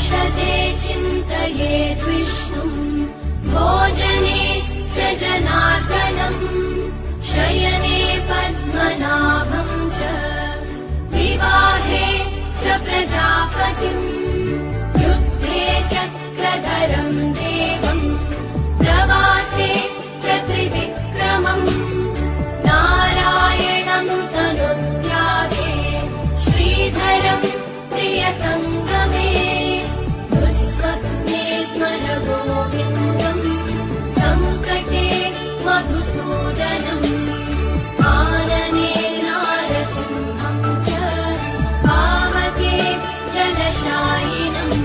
औषधे चिन्तयेद् विष्णुम् भोजने च जनार्दनम् शयने पद्मनाभम् च विवाहे च प्रजापतिम् युद्धे चक्रधरम् देवम् प्रवासे च त्रिविक्रमम् नारायणम् तनुत्यागे श्रीधरम् प्रियसङ्गमे दुःस्वप्ने स्मर गोविन्दम् सङ्कटे मधुसूदनम् आनने नारसिंहम् च पावके जलशायिनम्